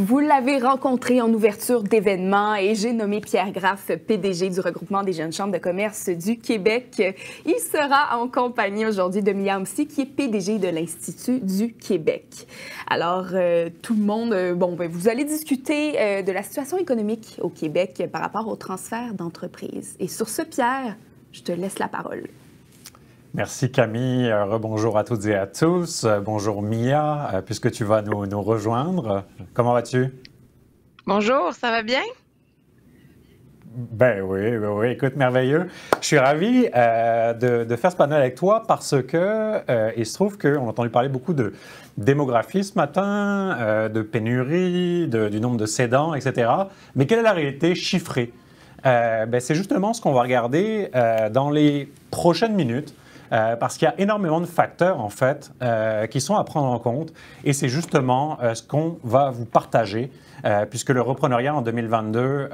Vous l'avez rencontré en ouverture d'événements et j'ai nommé Pierre Graff, PDG du regroupement des jeunes chambres de commerce du Québec. Il sera en compagnie aujourd'hui de Mia Homsi, qui est PDG de l'Institut du Québec. Alors, tout le monde, vous allez discuter de la situation économique au Québec par rapport au transfert d'entreprises. Et sur ce, Pierre, je te laisse la parole. Merci Camille, rebonjour à toutes et à tous. Bonjour Mia, puisque tu vas nous rejoindre. Comment vas-tu? Bonjour, ça va bien? Ben oui, écoute, merveilleux. Je suis ravi de faire ce panel avec toi parce que il se trouve qu'on a entendu parler beaucoup de démographie ce matin, de pénurie, du nombre de cédants, etc. Mais quelle est la réalité chiffrée? C'est justement ce qu'on va regarder dans les prochaines minutes. Parce qu'il y a énormément de facteurs, en fait, qui sont à prendre en compte. Et c'est justement ce qu'on va vous partager, puisque le repreneuriat en 2022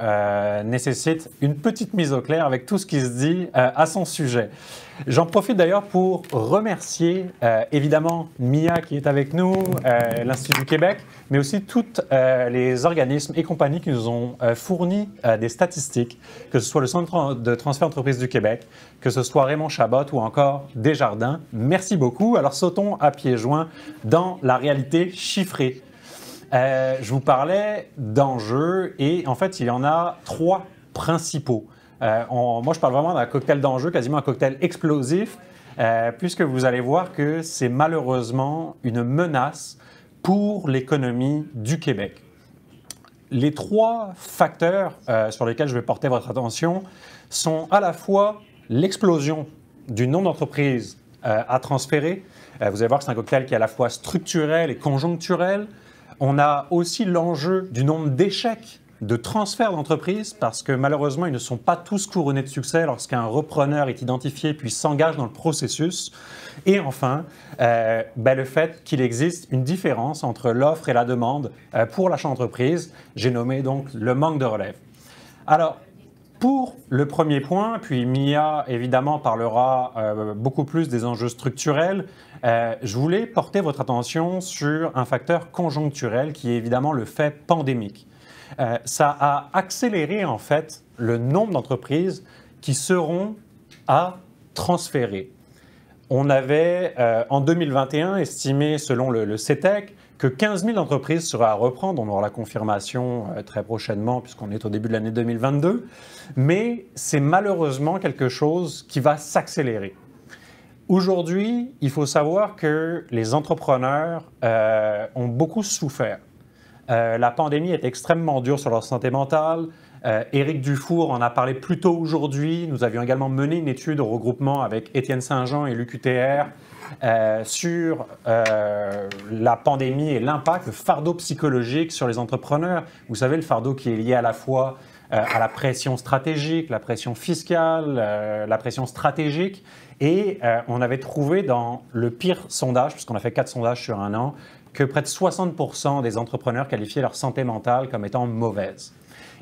nécessite une petite mise au clair avec tout ce qui se dit à son sujet. J'en profite d'ailleurs pour remercier évidemment Mia qui est avec nous, l'Institut du Québec, mais aussi tous les organismes et compagnies qui nous ont fourni des statistiques, que ce soit le Centre de transfert d'entreprise du Québec, que ce soit Raymond Chabot ou encore Desjardins. Merci beaucoup. Alors sautons à pieds joints dans la réalité chiffrée. Je vous parlais d'enjeux et en fait, il y en a trois principaux. Moi, je parle vraiment d'un cocktail d'enjeux, quasiment un cocktail explosif, puisque vous allez voir que c'est malheureusement une menace pour l'économie du Québec. Les trois facteurs sur lesquels je vais porter votre attention sont à la fois l'explosion du nombre d'entreprises à transférer. Vous allez voir que c'est un cocktail qui est à la fois structurel et conjoncturel. On a aussi l'enjeu du nombre d'échecs de transfert d'entreprises, parce que malheureusement, ils ne sont pas tous couronnés de succès lorsqu'un repreneur est identifié puis s'engage dans le processus. Et enfin, le fait qu'il existe une différence entre l'offre et la demande pour l'achat d'entreprise. J'ai nommé donc le manque de relève. Alors, pour le premier point, puis Mia évidemment parlera beaucoup plus des enjeux structurels, je voulais porter votre attention sur un facteur conjoncturel qui est évidemment le fait pandémique. Ça a accéléré en fait le nombre d'entreprises qui seront à transférer. On avait en 2021 estimé, selon le CETEC, que 15 000 entreprises seraient à reprendre. On aura la confirmation très prochainement puisqu'on est au début de l'année 2022. Mais c'est malheureusement quelque chose qui va s'accélérer. Aujourd'hui, il faut savoir que les entrepreneurs ont beaucoup souffert. La pandémie est extrêmement dure sur leur santé mentale. Éric Dufour en a parlé plus tôt aujourd'hui. Nous avions également mené une étude au regroupement avec Étienne Saint-Jean et l'UQTR sur la pandémie et l'impact, le fardeau psychologique sur les entrepreneurs. Vous savez, le fardeau qui est lié à la fois à la pression stratégique, la pression fiscale, la pression stratégique. Et on avait trouvé dans le pire sondage, puisqu'on a fait 4 sondages sur un an, que près de 60% des entrepreneurs qualifiaient leur santé mentale comme étant mauvaise.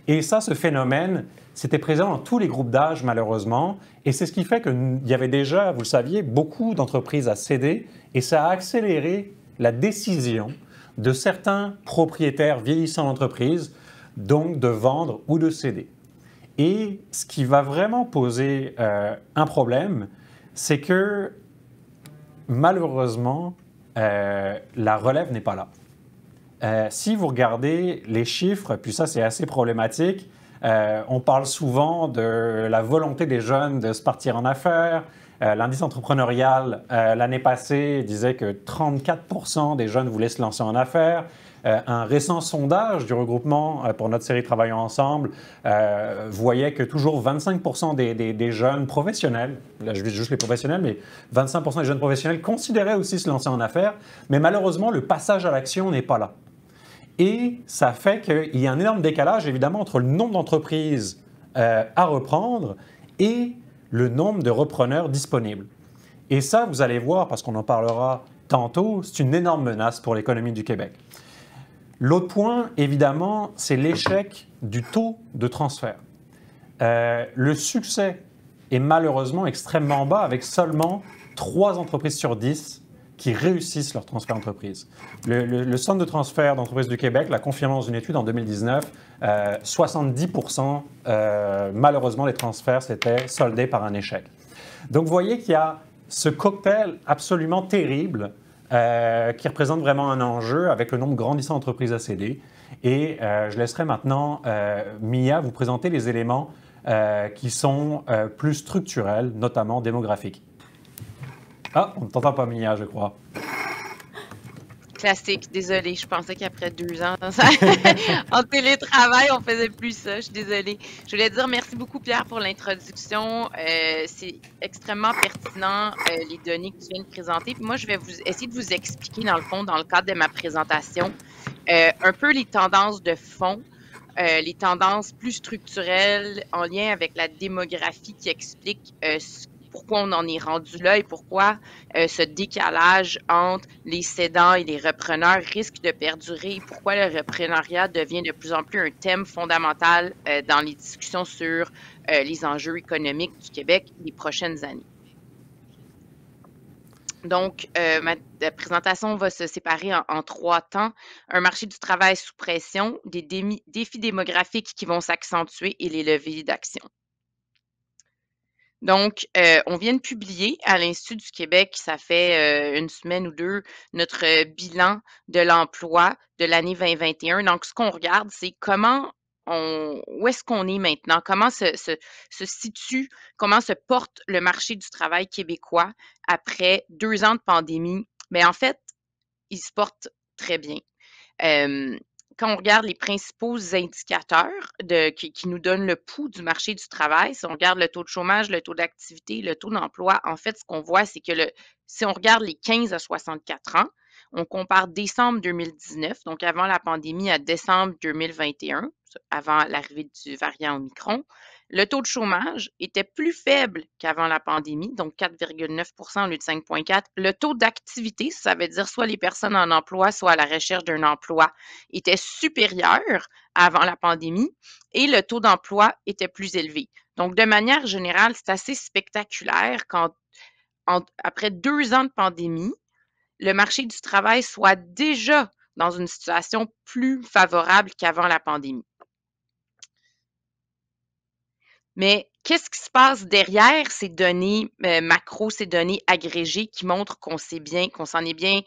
Et ça, ce phénomène, c'était présent dans tous les groupes d'âge, malheureusement. Et c'est ce qui fait qu'il y avait déjà, vous le saviez, beaucoup d'entreprises à céder. Et ça a accéléré la décision de certains propriétaires vieillissants d'entreprises, donc de vendre ou de céder. Et ce qui va vraiment poser un problème, c'est que malheureusement, la relève n'est pas là. Si vous regardez les chiffres, puis ça c'est assez problématique, on parle souvent de la volonté des jeunes de se partir en affaires. L'indice entrepreneurial l'année passée disait que 34% des jeunes voulaient se lancer en affaires. Un récent sondage du regroupement pour notre série Travaillons ensemble voyait que toujours 25% des jeunes professionnels, là je vise juste les professionnels, mais 25% des jeunes professionnels considéraient aussi se lancer en affaires, mais malheureusement le passage à l'action n'est pas là. Et ça fait qu'il y a un énorme décalage évidemment entre le nombre d'entreprises à reprendre et le nombre de repreneurs disponibles. Et ça, vous allez voir, parce qu'on en parlera tantôt, c'est une énorme menace pour l'économie du Québec. L'autre point, évidemment, c'est l'échec du taux de transfert. Le succès est malheureusement extrêmement bas, avec seulement 3 entreprises sur 10 qui réussissent leur transfert d'entreprise. Le Centre de transfert d'entreprise du Québec l'a confirmé dans une étude en 2019, 70%, malheureusement, les transferts s'étaient soldés par un échec. Donc, vous voyez qu'il y a ce cocktail absolument terrible qui représente vraiment un enjeu avec le nombre grandissant d'entreprises à céder. Et je laisserai maintenant Mia vous présenter les éléments qui sont plus structurels, notamment démographiques. Ah, on ne t'entend pas, Mia, je crois. Classique, désolée, je pensais qu'après 2 ans en télétravail, on faisait plus ça, je suis désolée. Je voulais dire merci beaucoup, Pierre, pour l'introduction. C'est extrêmement pertinent, les données que tu viens de présenter. Puis moi, je vais essayer de vous expliquer, dans le fond, dans le cadre de ma présentation, un peu les tendances de fond, les tendances plus structurelles en lien avec la démographie qui expliquent pourquoi on en est rendu là et pourquoi ce décalage entre les cédants et les repreneurs risque de perdurer et pourquoi le reprenariat devient de plus en plus un thème fondamental dans les discussions sur les enjeux économiques du Québec les prochaines années. Donc, ma présentation va se séparer en 3 temps. Un marché du travail sous pression, des défis démographiques qui vont s'accentuer et les leviers d'action. Donc, on vient de publier à l'Institut du Québec, ça fait 1 semaine ou 2, notre bilan de l'emploi de l'année 2021. Donc, ce qu'on regarde, c'est où est-ce qu'on est maintenant? Comment se situe, comment se porte le marché du travail québécois après 2 ans de pandémie? Mais en fait, il se porte très bien. Quand on regarde les principaux indicateurs qui nous donnent le pouls du marché du travail, si on regarde le taux de chômage, le taux d'activité, le taux d'emploi, en fait, ce qu'on voit, c'est que si on regarde les 15 à 64 ans, on compare décembre 2019, donc avant la pandémie, à décembre 2021, avant l'arrivée du variant Omicron, le taux de chômage était plus faible qu'avant la pandémie, donc 4,9 au lieu de 5,4. Le taux d'activité, ça veut dire soit les personnes en emploi, soit à la recherche d'un emploi, était supérieur avant la pandémie et le taux d'emploi était plus élevé. Donc, de manière générale, c'est assez spectaculaire quand, après 2 ans de pandémie, le marché du travail soit déjà dans une situation plus favorable qu'avant la pandémie. Mais qu'est-ce qui se passe derrière ces données macro, ces données agrégées qui montrent qu'on s'en est bien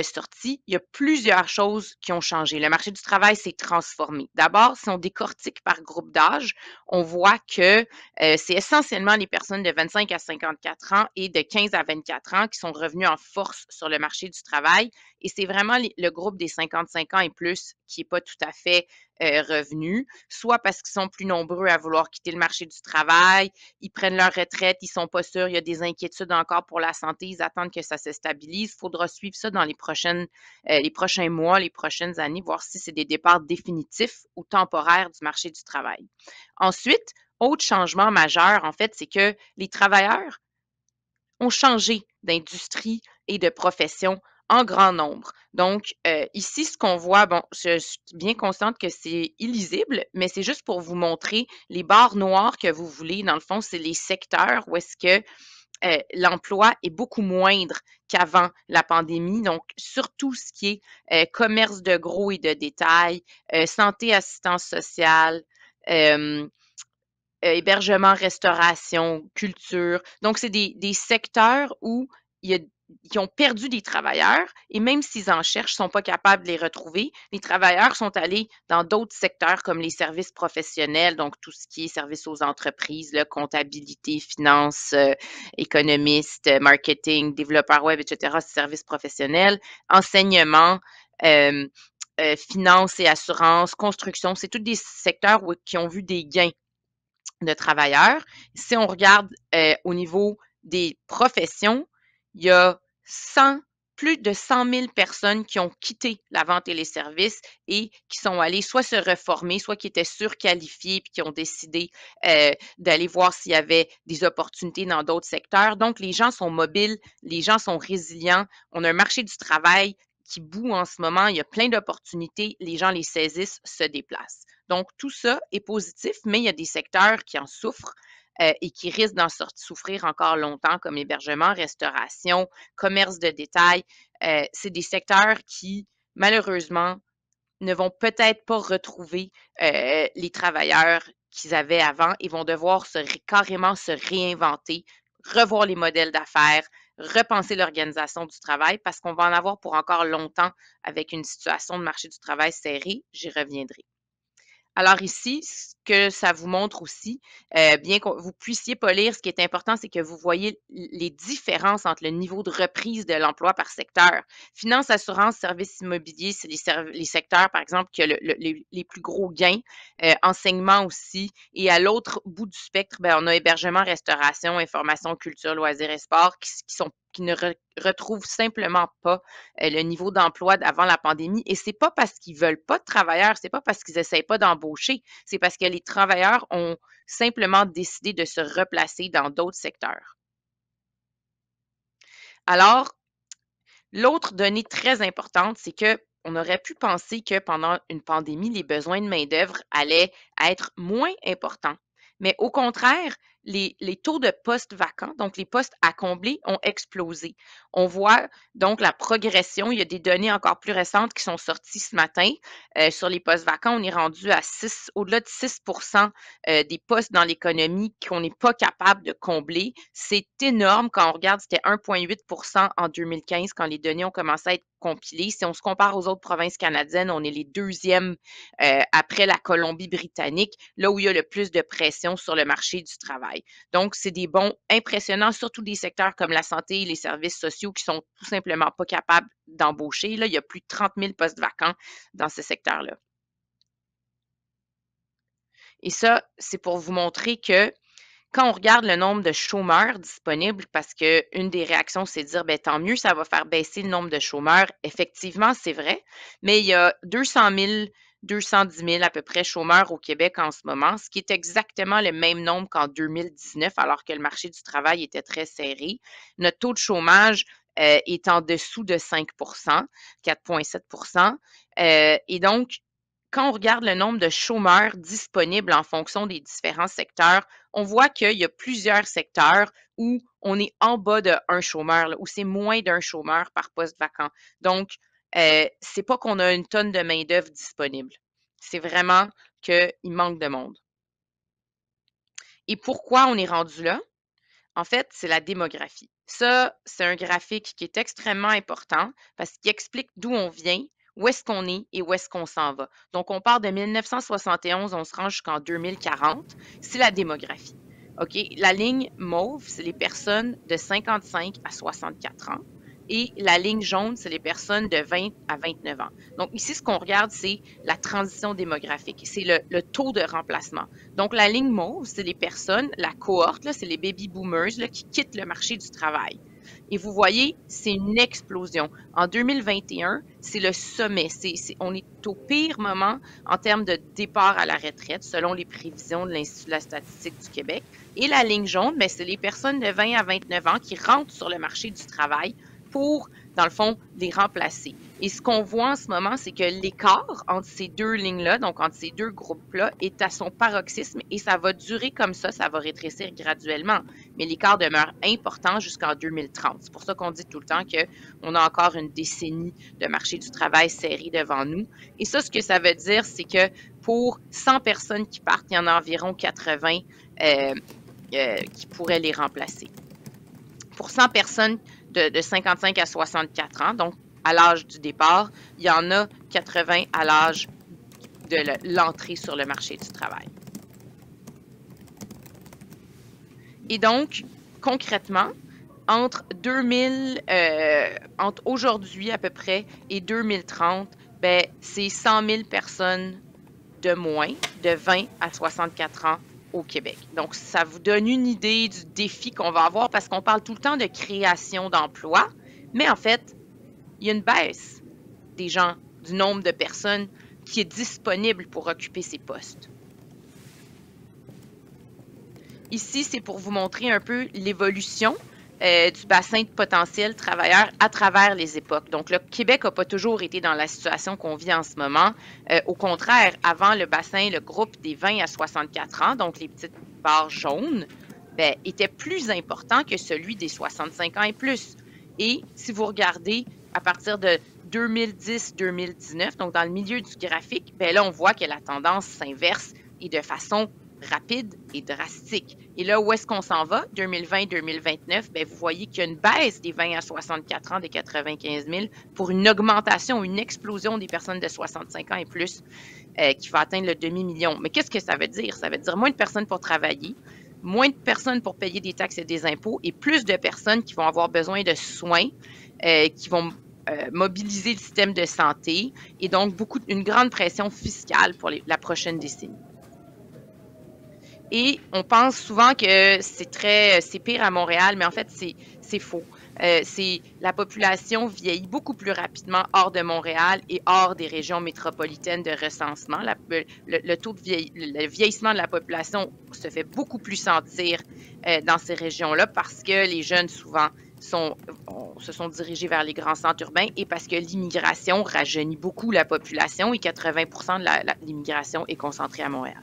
sorti? Il y a plusieurs choses qui ont changé. Le marché du travail s'est transformé. D'abord, si on décortique par groupe d'âge, on voit que c'est essentiellement les personnes de 25 à 54 ans et de 15 à 24 ans qui sont revenues en force sur le marché du travail. Et c'est vraiment le groupe des 55 ans et plus qui n'est pas tout à fait revenu, soit parce qu'ils sont plus nombreux à vouloir quitter le marché du travail, ils prennent leur retraite, ils ne sont pas sûrs, il y a des inquiétudes encore pour la santé, ils attendent que ça se stabilise. Il faudra suivre ça dans les prochains mois, les prochaines années, voir si c'est des départs définitifs ou temporaires du marché du travail. Ensuite, autre changement majeur, en fait, c'est que les travailleurs ont changé d'industrie et de profession en grand nombre. Donc, ici, ce qu'on voit, bon, je suis bien consciente que c'est illisible, mais c'est juste pour vous montrer les barres noires que vous voulez. Dans le fond, c'est les secteurs où est-ce que l'emploi est beaucoup moindre qu'avant la pandémie. Donc, surtout ce qui est commerce de gros et de détail, santé, assistance sociale, hébergement, restauration, culture. Donc, c'est des secteurs où qui ont perdu des travailleurs et même s'ils en cherchent, ne sont pas capables de les retrouver. Les travailleurs sont allés dans d'autres secteurs comme les services professionnels, donc tout ce qui est services aux entreprises, là, comptabilité, finance, économiste, marketing, développeur web, etc., services professionnels, enseignement, finance et assurance, construction. C'est tous des secteurs qui ont vu des gains de travailleurs. Si on regarde au niveau des professions, il y a plus de 100 000 personnes qui ont quitté la vente et les services et qui sont allées soit se reformer, soit qui étaient surqualifiées puis qui ont décidé d'aller voir s'il y avait des opportunités dans d'autres secteurs. Donc, les gens sont mobiles, les gens sont résilients. On a un marché du travail qui bout en ce moment. Il y a plein d'opportunités. Les gens les saisissent, se déplacent. Donc, tout ça est positif, mais il y a des secteurs qui en souffrent. et qui risquent d'en souffrir encore longtemps, comme hébergement, restauration, commerce de détail. C'est des secteurs qui, malheureusement, ne vont peut-être pas retrouver les travailleurs qu'ils avaient avant et vont devoir carrément se réinventer, revoir les modèles d'affaires, repenser l'organisation du travail parce qu'on va en avoir pour encore longtemps avec une situation de marché du travail serrée. J'y reviendrai. Alors ici, ce que ça vous montre aussi, bien que vous puissiez pas lire, ce qui est important, c'est que vous voyez les différences entre le niveau de reprise de l'emploi par secteur. Finance, assurance, services immobiliers, c'est les secteurs, par exemple, qui ont les plus gros gains. Enseignement aussi. Et à l'autre bout du spectre, ben, on a hébergement, restauration, information, culture, loisirs et sport qui ne retrouvent simplement pas le niveau d'emploi d'avant la pandémie. Et c'est pas parce qu'ils veulent pas de travailleurs, c'est pas parce qu'ils essayent pas d'embaucher, c'est parce que les travailleurs ont simplement décidé de se replacer dans d'autres secteurs. Alors, l'autre donnée très importante, c'est que on aurait pu penser que pendant une pandémie, les besoins de main-d'œuvre allaient être moins importants. Mais au contraire, les taux de postes vacants, donc les postes à combler, ont explosé. On voit donc la progression. Il y a des données encore plus récentes qui sont sorties ce matin. Sur les postes vacants, on est rendu à au-delà de 6 des postes dans l'économie qu'on n'est pas capable de combler. C'est énorme quand on regarde, c'était 1,8 en 2015 quand les données ont commencé à être compilées. Si on se compare aux autres provinces canadiennes, on est les deuxièmes après la Colombie-Britannique, là où il y a le plus de pression sur le marché du travail. Donc, c'est des bons impressionnants, surtout des secteurs comme la santé et les services sociaux qui sont tout simplement pas capables d'embaucher. Là, il y a plus de 30 000 postes vacants dans ce secteur-là. Et ça, c'est pour vous montrer que quand on regarde le nombre de chômeurs disponibles, parce qu'une des réactions, c'est de dire, ben, tant mieux, ça va faire baisser le nombre de chômeurs. Effectivement, c'est vrai, mais il y a 200 000, 210 000 à peu près chômeurs au Québec en ce moment, ce qui est exactement le même nombre qu'en 2019, alors que le marché du travail était très serré. Notre taux de chômage est en dessous de 5 4,7 et donc, quand on regarde le nombre de chômeurs disponibles en fonction des différents secteurs, on voit qu'il y a plusieurs secteurs où on est en bas de un chômeur, là, où c'est moins d'un chômeur par poste vacant. Donc, c'est pas qu'on a une tonne de main-d'œuvre disponible. C'est vraiment qu'il manque de monde. Et pourquoi on est rendu là? En fait, c'est la démographie. Ça, c'est un graphique qui est extrêmement important parce qu'il explique d'où on vient, où est-ce qu'on est et où est-ce qu'on s'en va. Donc, on part de 1971, on se rend jusqu'en 2040. C'est la démographie. OK? La ligne mauve, c'est les personnes de 55 à 64 ans. Et la ligne jaune, c'est les personnes de 20 à 29 ans. Donc, ici, ce qu'on regarde, c'est la transition démographique. C'est le taux de remplacement. Donc, la ligne mauve, c'est les personnes, la cohorte, c'est les baby boomers là, qui quittent le marché du travail. Et vous voyez, c'est une explosion. En 2021, c'est le sommet. On est au pire moment en termes de départ à la retraite, selon les prévisions de l'Institut de la statistique du Québec. Et la ligne jaune, bien, c'est les personnes de 20 à 29 ans qui rentrent sur le marché du travail pour, dans le fond, les remplacer. Et ce qu'on voit en ce moment, c'est que l'écart entre ces deux lignes-là, donc entre ces deux groupes-là, est à son paroxysme et ça va durer comme ça va rétrécir graduellement. Mais l'écart demeure important jusqu'en 2030. C'est pour ça qu'on dit tout le temps qu'on a encore une décennie de marché du travail serré devant nous. Et ça, ce que ça veut dire, c'est que pour 100 personnes qui partent, il y en a environ 80 qui pourraient les remplacer. Pour 100 personnes de 55 à 64 ans, donc à l'âge du départ, il y en a 80 à l'âge de l'entrée sur le marché du travail. Et donc, concrètement, entre aujourd'hui à peu près et 2030, ben, c'est 100 000 personnes de moins de 20 à 64 ans au Québec. Donc, ça vous donne une idée du défi qu'on va avoir parce qu'on parle tout le temps de création d'emplois, mais en fait, il y a une baisse des gens, du nombre de personnes qui est disponible pour occuper ces postes. Ici, c'est pour vous montrer un peu l'évolution du bassin de potentiels travailleurs à travers les époques. Donc, le Québec n'a pas toujours été dans la situation qu'on vit en ce moment. Au contraire, avant le bassin, le groupe des 20 à 64 ans, donc les petites barres jaunes, ben, était plus important que celui des 65 ans et plus. Et si vous regardez à partir de 2010-2019, donc dans le milieu du graphique, ben là, on voit que la tendance s'inverse et de façon rapide et drastique. Et là, où est-ce qu'on s'en va? 2020-2029, ben, vous voyez qu'il y a une baisse des 20 à 64 ans, des 95 000, pour une augmentation, une explosion des personnes de 65 ans et plus qui va atteindre le demi-million. Mais qu'est-ce que ça veut dire? Ça veut dire moins de personnes pour travailler, moins de personnes pour payer des taxes et des impôts et plus de personnes qui vont avoir besoin de soins, qui vont mobiliser le système de santé et donc une grande pression fiscale pour la prochaine décennie. Et on pense souvent que c'est pire à Montréal, mais en fait, c'est faux. La population vieillit beaucoup plus rapidement hors de Montréal et hors des régions métropolitaines de recensement. Le vieillissement de la population se fait beaucoup plus sentir dans ces régions-là parce que les jeunes, souvent, se sont dirigés vers les grands centres urbains et parce que l'immigration rajeunit beaucoup la population et 80% de l'immigration est concentrée à Montréal.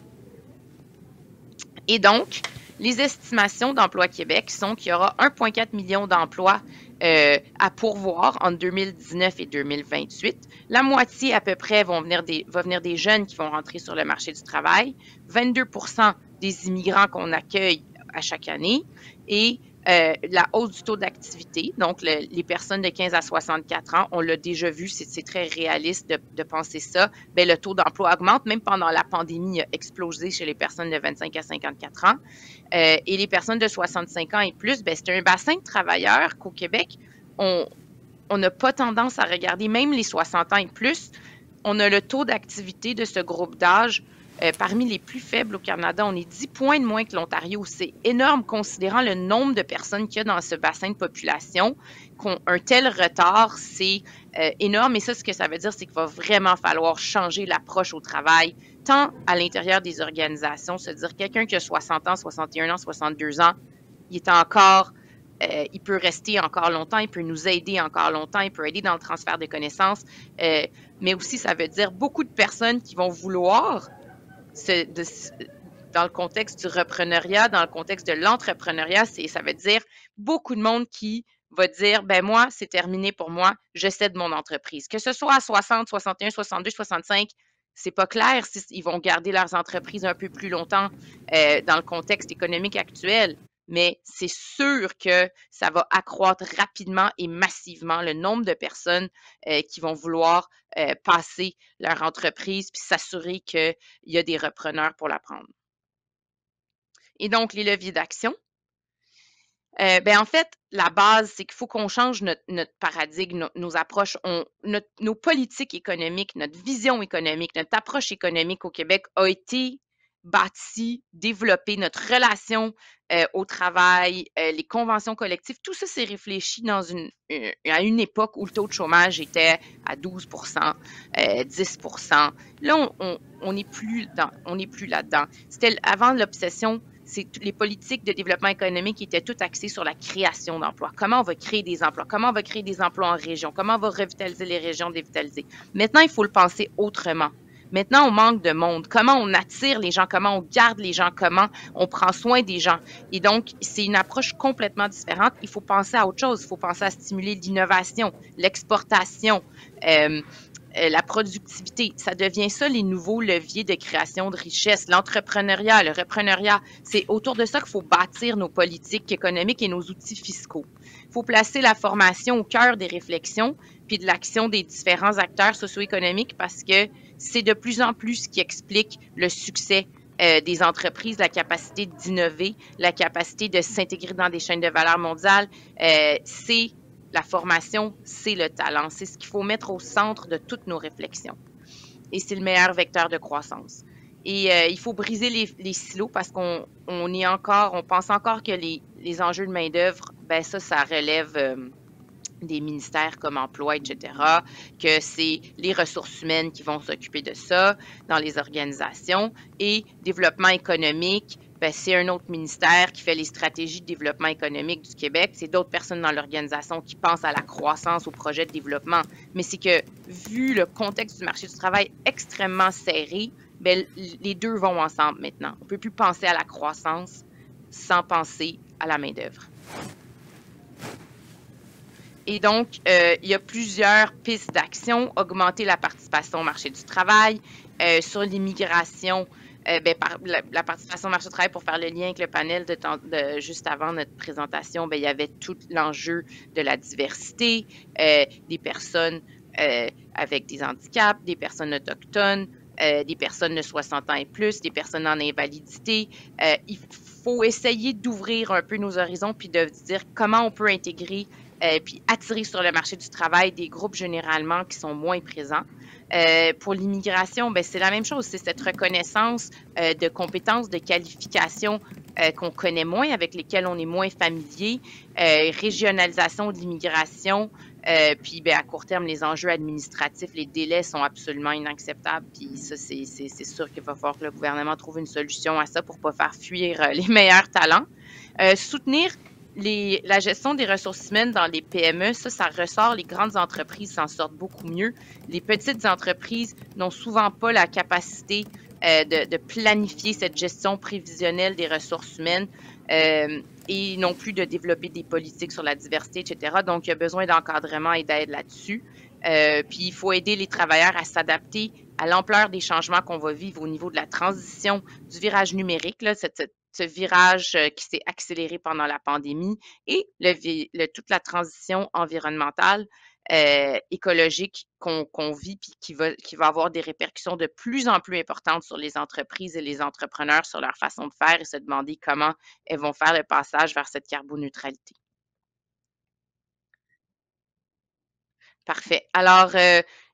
Et donc, les estimations d'Emploi Québec sont qu'il y aura 1,4 million d'emplois à pourvoir entre 2019 et 2028. La moitié à peu près va venir des jeunes qui vont rentrer sur le marché du travail, 22% des immigrants qu'on accueille à chaque année et la hausse du taux d'activité. Donc, les personnes de 15 à 64 ans, on l'a déjà vu, c'est très réaliste de penser ça. Bien, le taux d'emploi augmente. Même pendant la pandémie, il a explosé chez les personnes de 25 à 54 ans. Et les personnes de 65 ans et plus, bien, c'est un bassin de travailleurs qu'au Québec, on n'a pas tendance à regarder. Même les 60 ans et plus, on a le taux d'activité de ce groupe d'âge parmi les plus faibles au Canada. On est 10 points de moins que l'Ontario. C'est énorme considérant le nombre de personnes qu'il y a dans ce bassin de population. Un tel retard, c'est énorme. Et ça, ce que ça veut dire, c'est qu'il va vraiment falloir changer l'approche au travail, tant à l'intérieur des organisations, se dire quelqu'un qui a 60 ans, 61 ans, 62 ans, il peut rester encore longtemps, il peut nous aider encore longtemps, il peut aider dans le transfert de connaissances, mais aussi ça veut dire beaucoup de personnes qui vont vouloir dans le contexte du repreneuriat, dans le contexte de l'entrepreneuriat, ça veut dire beaucoup de monde qui va dire, ben moi, c'est terminé pour moi, je cède mon entreprise. Que ce soit à 60, 61, 62, 65, c'est pas clair s'ils vont garder leurs entreprises un peu plus longtemps dans le contexte économique actuel, mais c'est sûr que ça va accroître rapidement et massivement le nombre de personnes qui vont vouloir passer leur entreprise puis s'assurer qu'il y a des repreneurs pour la prendre. Et donc, les leviers d'action. Ben en fait, la base, c'est qu'il faut qu'on change notre paradigme, nos approches, nos politiques économiques, notre vision économique, notre approche économique au Québec a été bâtie, développée, notre relation au travail, les conventions collectives, tout ça s'est réfléchi à une époque où le taux de chômage était à 12 10 Là, on n'est plus là-dedans. C'était avant l'obsession. Les politiques de développement économique étaient toutes axées sur la création d'emplois. Comment on va créer des emplois? Comment on va créer des emplois en région? Comment on va revitaliser les régions dévitalisées? Maintenant, il faut le penser autrement. Maintenant, on manque de monde. Comment on attire les gens? Comment on garde les gens? Comment on prend soin des gens? Et donc, c'est une approche complètement différente. Il faut penser à autre chose. Il faut penser à stimuler l'innovation, l'exportation, la productivité. Ça devient ça les nouveaux leviers de création de richesse. L'entrepreneuriat, le repreneuriat, c'est autour de ça qu'il faut bâtir nos politiques économiques et nos outils fiscaux. Il faut placer la formation au cœur des réflexions puis de l'action des différents acteurs socio-économiques parce que c'est de plus en plus ce qui explique le succès des entreprises, la capacité d'innover, la capacité de s'intégrer dans des chaînes de valeur mondiales. C'est la formation, c'est le talent. C'est ce qu'il faut mettre au centre de toutes nos réflexions. Et c'est le meilleur vecteur de croissance. Et il faut briser les silos parce qu'on pense encore que les enjeux de main-d'œuvre, ben ça relève des ministères comme Emploi, etc., que c'est les ressources humaines qui vont s'occuper de ça dans les organisations. Et développement économique, ben, c'est un autre ministère qui fait les stratégies de développement économique du Québec. C'est d'autres personnes dans l'organisation qui pensent à la croissance, au projet de développement. Mais c'est que, vu le contexte du marché du travail extrêmement serré, ben, les deux vont ensemble maintenant. On ne peut plus penser à la croissance sans penser à la main-d'œuvre. Et donc, il y a plusieurs pistes d'action. Augmenter la participation au marché du travail. Sur l'immigration, la participation au marché du travail, pour faire le lien avec le panel juste avant notre présentation, il y avait tout l'enjeu de la diversité, des personnes avec des handicaps, des personnes autochtones, des personnes de 60 ans et plus, des personnes en invalidité. Il faut essayer d'ouvrir un peu nos horizons puis de dire comment on peut intégrer puis attirer sur le marché du travail des groupes généralement qui sont moins présents. Pour l'immigration, c'est la même chose, c'est cette reconnaissance de compétences, de qualifications qu'on connaît moins, avec lesquelles on est moins familier, régionalisation de l'immigration, puis à court terme, les enjeux administratifs, les délais sont absolument inacceptables, puis ça, c'est sûr qu'il va falloir que le gouvernement trouve une solution à ça pour ne pas faire fuir les meilleurs talents. Soutenir la gestion des ressources humaines dans les PME, ça ressort. Les grandes entreprises s'en sortent beaucoup mieux. Les petites entreprises n'ont souvent pas la capacité de planifier cette gestion prévisionnelle des ressources humaines et non plus de développer des politiques sur la diversité, etc. Donc, il y a besoin d'encadrement et d'aide là-dessus. Puis, il faut aider les travailleurs à s'adapter à l'ampleur des changements qu'on va vivre au niveau de la transition, du virage numérique, là, ce virage qui s'est accéléré pendant la pandémie et toute la transition environnementale, écologique qu'on vit puis qui va avoir des répercussions de plus en plus importantes sur les entreprises et les entrepreneurs, sur leur façon de faire et se demander comment elles vont faire le passage vers cette carboneutralité. Parfait. Alors,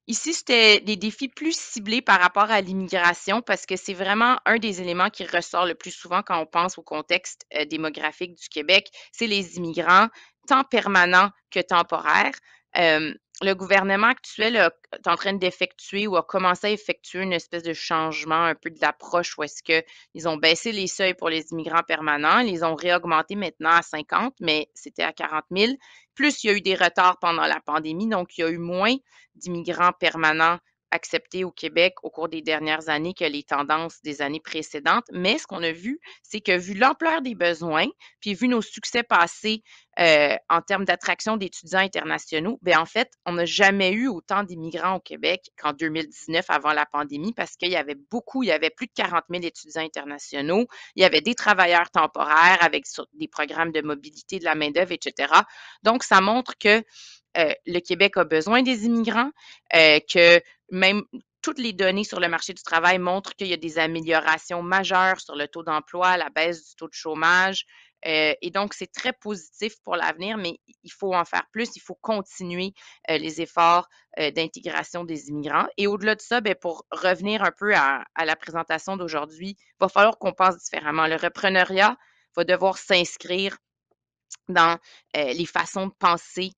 ici, c'était des défis plus ciblés par rapport à l'immigration parce que c'est vraiment un des éléments qui ressort le plus souvent quand on pense au contexte démographique du Québec. C'est les immigrants, tant permanents que temporaires. Le gouvernement actuel est en train d'effectuer ou a commencé à effectuer une espèce de changement un peu de l'approche où est-ce qu'ils ont baissé les seuils pour les immigrants permanents, ils les ont réaugmentés maintenant à 50, mais c'était à 40 000. Plus, il y a eu des retards pendant la pandémie, donc il y a eu moins d'immigrants permanents acceptés au Québec au cours des dernières années que les tendances des années précédentes. Mais ce qu'on a vu, c'est que vu l'ampleur des besoins, puis vu nos succès passés en termes d'attraction d'étudiants internationaux, en fait, on n'a jamais eu autant d'immigrants au Québec qu'en 2019 avant la pandémie parce qu'il y avait plus de 40 000 étudiants internationaux, il y avait des travailleurs temporaires avec des programmes de mobilité de la main-d'œuvre, etc. Donc, ça montre que le Québec a besoin des immigrants, que même toutes les données sur le marché du travail montrent qu'il y a des améliorations majeures sur le taux d'emploi, la baisse du taux de chômage. Et donc, c'est très positif pour l'avenir, mais il faut en faire plus. Il faut continuer les efforts d'intégration des immigrants. Et au-delà de ça, pour revenir un peu à la présentation d'aujourd'hui, il va falloir qu'on pense différemment. Le repreneuriat va devoir s'inscrire dans les façons de penser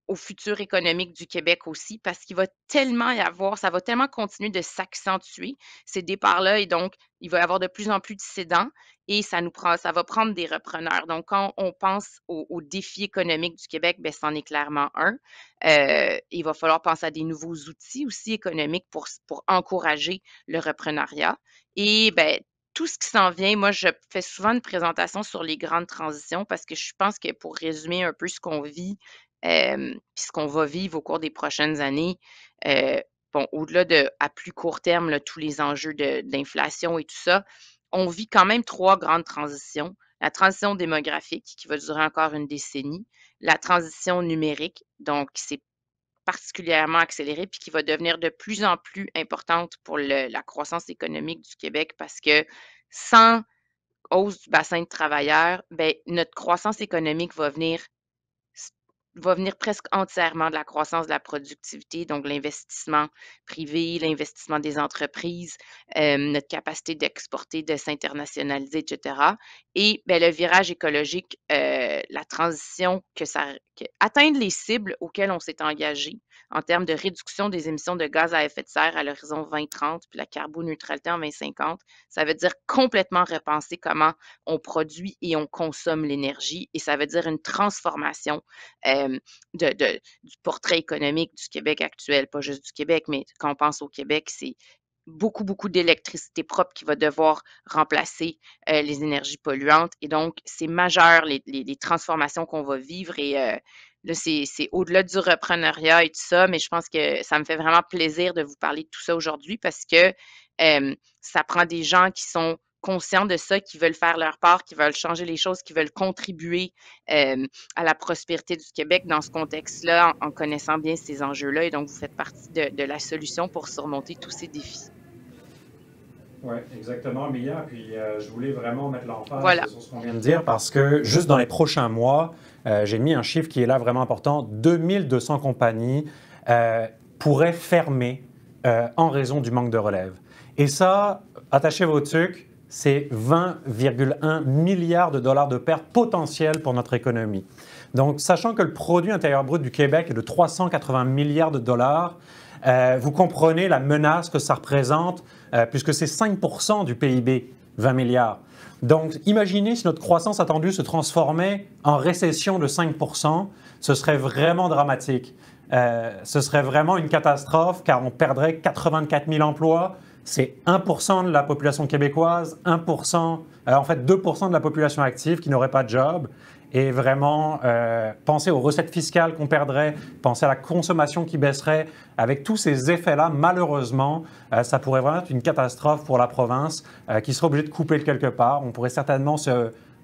au futur économique du Québec aussi, parce qu'il va tellement y avoir, ça va tellement continuer de s'accentuer, ces départs-là, et donc, il va y avoir de plus en plus de cédants et ça va prendre des repreneurs. Donc, quand on pense aux défis économiques du Québec, c'en est clairement un. Il va falloir penser à des nouveaux outils aussi économiques pour encourager le repreneuriat. Et tout ce qui s'en vient, moi, je fais souvent une présentation sur les grandes transitions parce que je pense que pour résumer un peu ce qu'on vit, puis ce qu'on va vivre au cours des prochaines années, au-delà à plus court terme, là, tous les enjeux d'inflation et tout ça, on vit quand même 3 grandes transitions. La transition démographique qui va durer encore une décennie, la transition numérique, donc qui s'est particulièrement accélérée puis qui va devenir de plus en plus importante pour la croissance économique du Québec parce que sans hausse du bassin de travailleurs, notre croissance économique va venir presque entièrement de la croissance de la productivité, donc l'investissement privé, l'investissement des entreprises, notre capacité d'exporter, de s'internationaliser, etc. Et le virage écologique, la transition atteindre les cibles auxquelles on s'est engagé en termes de réduction des émissions de gaz à effet de serre à l'horizon 2030, puis la carboneutralité en 2050, ça veut dire complètement repenser comment on produit et on consomme l'énergie, et ça veut dire une transformation du portrait économique du Québec actuel, pas juste du Québec, mais quand on pense au Québec, c'est beaucoup, beaucoup d'électricité propre qui va devoir remplacer les énergies polluantes. Et donc, c'est majeur les transformations qu'on va vivre. Et là, c'est au-delà du repreneuriat et tout ça, mais je pense que ça me fait vraiment plaisir de vous parler de tout ça aujourd'hui parce que ça prend des gens qui sont conscients de ça, qui veulent faire leur part, qui veulent changer les choses, qui veulent contribuer à la prospérité du Québec dans ce contexte-là, en connaissant bien ces enjeux-là. Et donc, vous faites partie de la solution pour surmonter tous ces défis. Oui, exactement, Mia. Puis je voulais vraiment mettre l'emphase Voilà. sur ce qu'on vient de dire parce que juste dans les prochains mois, j'ai mis un chiffre qui est là vraiment important. 2200 compagnies pourraient fermer en raison du manque de relève. Et ça, attachez vos trucs, c'est 20,1 milliards de dollars de pertes potentielles pour notre économie. Donc, sachant que le produit intérieur brut du Québec est de 380 milliards de dollars, vous comprenez la menace que ça représente, puisque c'est 5% du PIB, 20 milliards. Donc, imaginez si notre croissance attendue se transformait en récession de 5%, ce serait vraiment dramatique. Ce serait vraiment une catastrophe, car on perdrait 84 000 emplois. C'est 1% de la population québécoise, 1%, en fait 2% de la population active qui n'aurait pas de job. Et vraiment, penser aux recettes fiscales qu'on perdrait, penser à la consommation qui baisserait. Avec tous ces effets-là, malheureusement, ça pourrait vraiment être une catastrophe pour la province qui serait obligée de couper quelque part. On pourrait certainement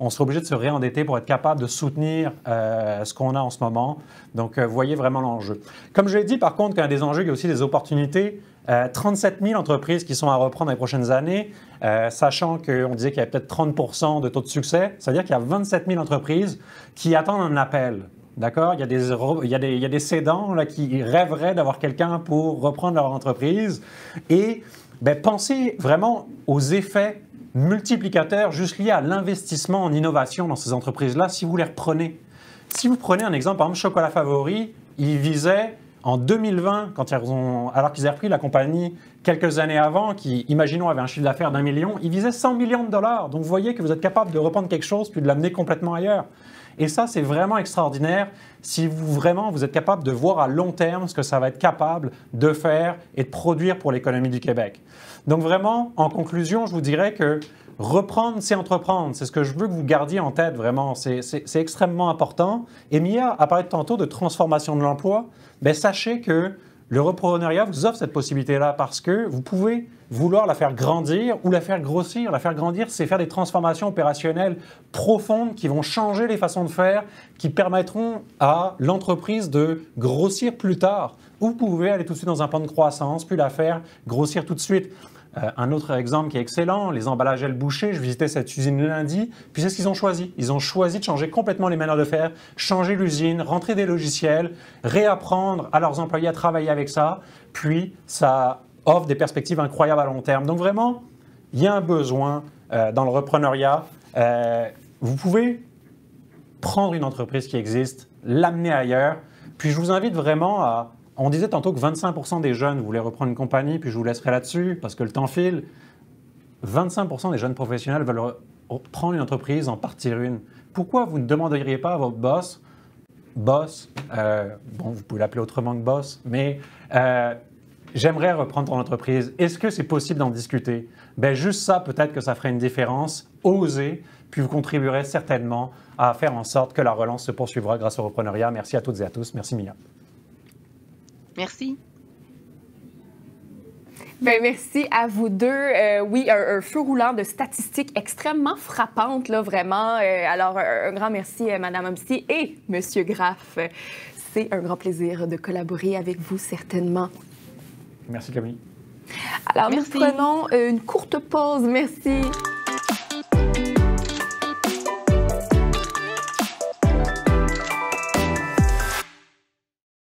on serait obligé de se réendetter pour être capable de soutenir ce qu'on a en ce moment. Donc, vous voyez vraiment l'enjeu. Comme je l'ai dit, par contre, qu'il y a des enjeux, il y a aussi des opportunités. 37 000 entreprises qui sont à reprendre dans les prochaines années, sachant qu'on disait qu'il y avait peut-être 30% de taux de succès. C'est-à-dire qu'il y a 27 000 entreprises qui attendent un appel. D'accord? Il y a des cédants là, qui rêveraient d'avoir quelqu'un pour reprendre leur entreprise. Et pensez vraiment aux effets multiplicateurs juste liés à l'investissement en innovation dans ces entreprises-là si vous les reprenez. Si vous prenez un exemple, par exemple, Chocolat Favori, ils visaient en 2020, alors qu'ils avaient repris la compagnie quelques années avant, qui, imaginons, avait un chiffre d'affaires d'1 million, ils visaient 100 millions de dollars. Donc, vous voyez que vous êtes capable de reprendre quelque chose puis de l'amener complètement ailleurs. Et ça, c'est vraiment extraordinaire si vous êtes capable de voir à long terme ce que ça va être capable de faire et de produire pour l'économie du Québec. Donc, vraiment, en conclusion, je vous dirais que reprendre, c'est entreprendre. C'est ce que je veux que vous gardiez en tête, vraiment. C'est extrêmement important. Et Mia a parlé tantôt de transformation de l'emploi. Sachez que le repreneuriat vous offre cette possibilité-là parce que vous pouvez vouloir la faire grandir ou la faire grossir. La faire grandir, c'est faire des transformations opérationnelles profondes qui vont changer les façons de faire, qui permettront à l'entreprise de grossir plus tard. Ou vous pouvez aller tout de suite dans un plan de croissance, puis la faire grossir tout de suite. Un autre exemple qui est excellent, les emballages El Boucher. Je visitais cette usine lundi, puis c'est ce qu'ils ont choisi. Ils ont choisi de changer complètement les manières de faire, changer l'usine, rentrer des logiciels, réapprendre à leurs employés à travailler avec ça, puis ça offre des perspectives incroyables à long terme. Donc vraiment, il y a un besoin dans le repreneuriat. Vous pouvez prendre une entreprise qui existe, l'amener ailleurs, puis je vous invite vraiment à... On disait tantôt que 25% des jeunes voulaient reprendre une compagnie, puis je vous laisserai là-dessus parce que le temps file. 25% des jeunes professionnels veulent prendre une entreprise, en partir une. Pourquoi vous ne demanderiez pas à votre boss, vous pouvez l'appeler autrement que boss, mais j'aimerais reprendre ton entreprise. Est-ce que c'est possible d'en discuter? Juste ça, peut-être que ça ferait une différence. Osez, puis vous contribuerez certainement à faire en sorte que la relance se poursuivra grâce au repreneuriat. Merci à toutes et à tous. Merci Mia. Merci. Merci à vous deux. Oui, un feu roulant de statistiques extrêmement frappantes, là, vraiment. Alors, un grand merci, Mme Homsi et M. Graff. C'est un grand plaisir de collaborer avec vous, certainement. Merci Camille. Alors, nous prenons une courte pause. Merci.